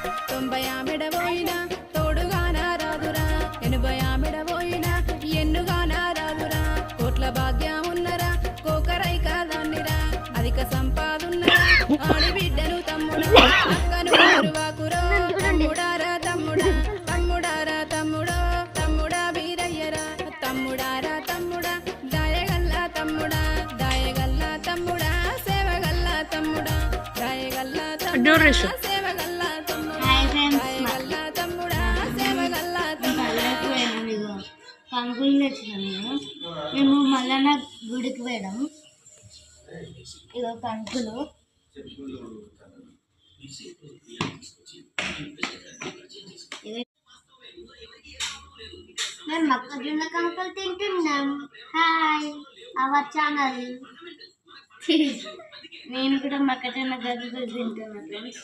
90 ఆమెడబోయినా తోడుగానా రాదురా 80 ఆమెడబోయినా ఎన్నుగానా రాదురా కోట్ల భాగ్యమున్నరా కోకరై కాదన్నిరా అధిక సంపాదున్నరా ఆడిబిడ్డను తమ్ముడా అక్కను మరువాకురో తమ్ముడారా తమ్ముడా తమ్ముడారా తమ్ముడో తమ్ముడా వీరయ్యరా తమ్ముడారా తమ్ముడా దాయగల్ల తమ్ముడా దాయగల్ల తమ్ముడా సేవగల్ల తమ్ముడా దాయగల్ల తమ్ముడా సేవగల్ల తమ్ముడా దాయగల్ల తమ్ముడా సేవగల్ల తమ్ముడా కంకులు తెచ్చినాము మేము మల్లన్న గుడికి పోయాం ఇగో కంకులు మేము మొక్కజొన్న కంకులు తింటున్నాం హాయ్ అవర్ ఛానల్ నేను కూడా మొక్కజొన్న గదులు తింటున్నా ఫ్రెండ్స్